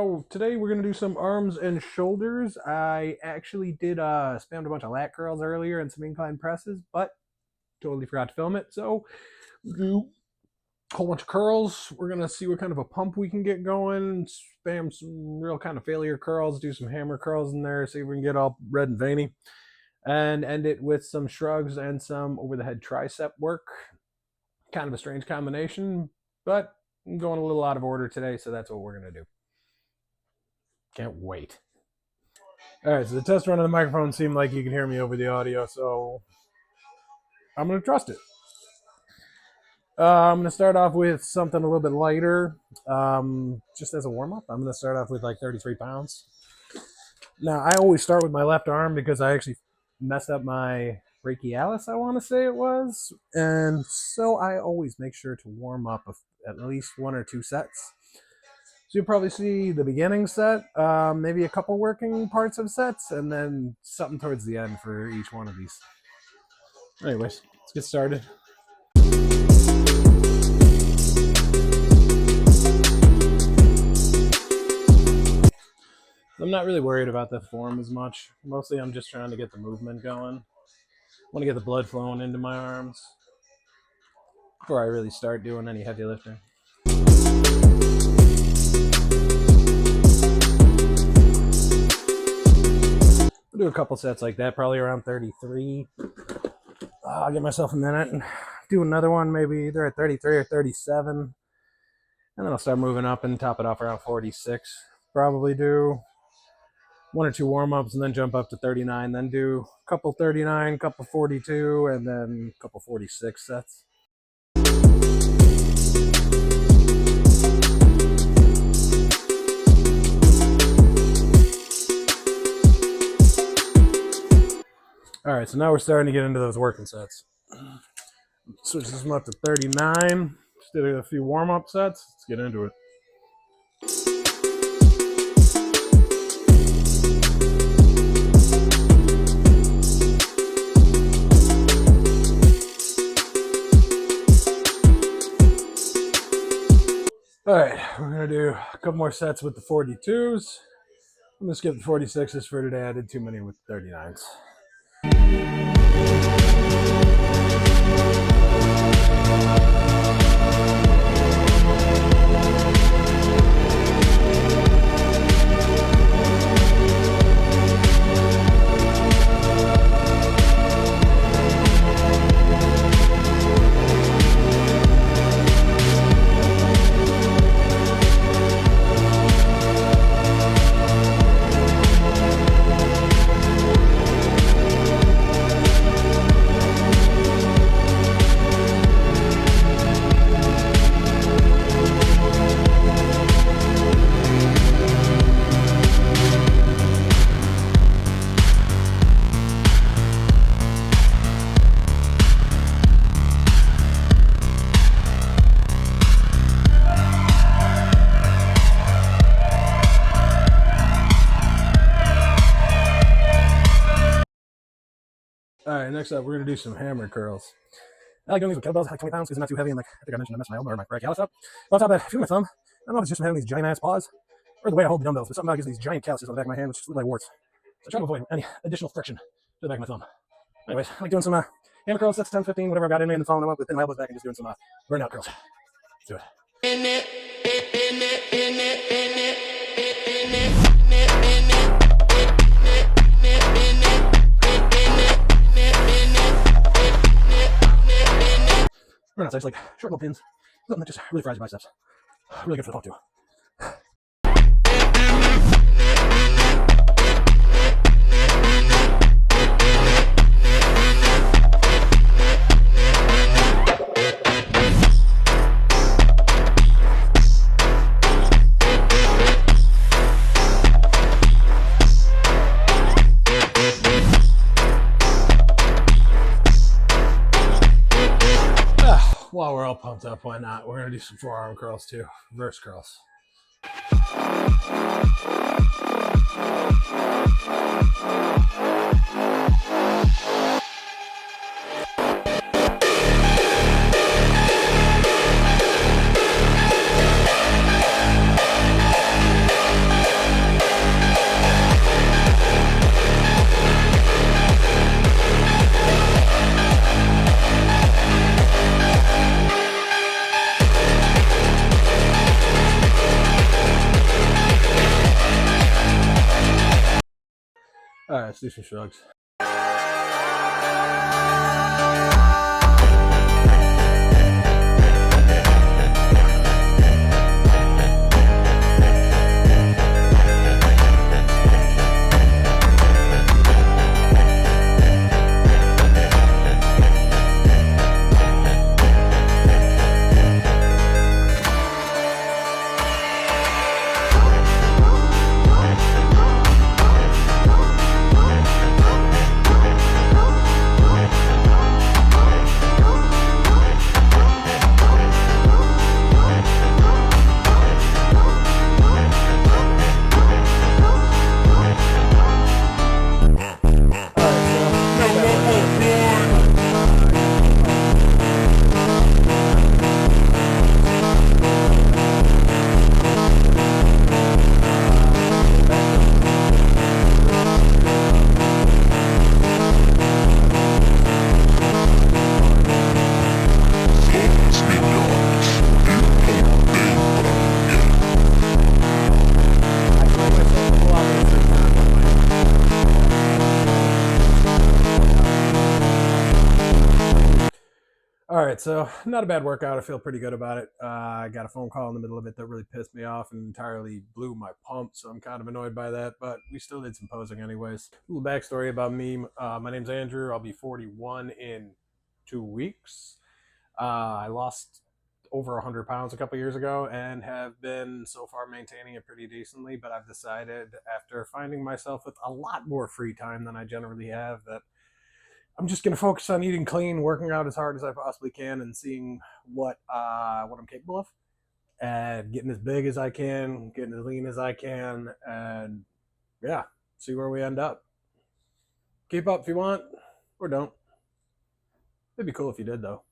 So today we're gonna do some arms and shoulders. I actually did spammed a bunch of lat curls earlier and some incline presses, but totally forgot to film it. So do a whole bunch of curls. We're gonna see what kind of a pump we can get going. Spam some real kind of failure curls. Do some hammer curls in there. See if we can get all red and veiny, and end it with some shrugs and some over the head tricep work. Kind of a strange combination, but I'm going a little out of order today, so that's what we're gonna do. Can't wait. All right, so the test run of the microphone seemed like you can hear me over the audio, so I'm going to trust it. I'm going to start off with something a little bit lighter, just as a warm-up. I'm going to start off with like 33 pounds. Now, I always start with my left arm because I actually messed up my brachialis, I want to say it was, and so I always make sure to warm up at least one or two sets. So you'll probably see the beginning set, maybe a couple working parts of sets, and then something towards the end for each one of these. Anyways, let's get started. I'm not really worried about the form as much. Mostly I'm just trying to get the movement going. I want to get the blood flowing into my arms before I really start doing any heavy lifting. Do a couple sets like that, probably around 33. I'll give myself a minute and do another one, maybe either at 33 or 37. And then I'll start moving up and top it off around 46. Probably do one or two warm-ups and then jump up to 39. Then do a couple 39, couple 42, and then a couple 46 sets. All right, so now we're starting to get into those working sets. Switch this one up to 39. Just did a few warm-up sets. Let's get into it. All right, we're gonna do a couple more sets with the 42s. I'm gonna skip the 46s for today. I did too many with the 39s. All right, next up, we're going to do some hammer curls. I like doing these with kettlebells, like 20 pounds, because they're not too heavy, and like I think I mentioned, I messed my elbow or my brachialis up. But on top of that, if you look at my thumb, I don't know if it's just from having these giant ass paws, or the way I hold the dumbbells, but something about gives these giant calluses on the back of my hand, which just look like warts. So I try to avoid any additional friction to the back of my thumb. Anyways, I like doing some hammer curls, that's 10, 15, whatever I've got in me, and then following them up with my elbows back and just doing some burnout curls. Let's do it. Burnout sites like short little pins, something that just really fries your biceps. Really good for the pump too. While we're all pumped up, why not? We're going to do some forearm curls too, reverse curls. All right, let's do some shrugs. All right, so not a bad workout. I feel pretty good about it. I got a phone call in the middle of it that really pissed me off and entirely blew my pump, so I'm kind of annoyed by that, but we still did some posing anyways. A little backstory about me. My name's Andrew. I'll be 41 in 2 weeks. I lost over 100 pounds a couple years ago and have been so far maintaining it pretty decently, but I've decided after finding myself with a lot more free time than I generally have that I'm just going to focus on eating clean, working out as hard as I possibly can, and seeing what I'm capable of, and getting as big as I can, getting as lean as I can, and yeah, see where we end up. Keep up if you want, or don't. It'd be cool if you did, though.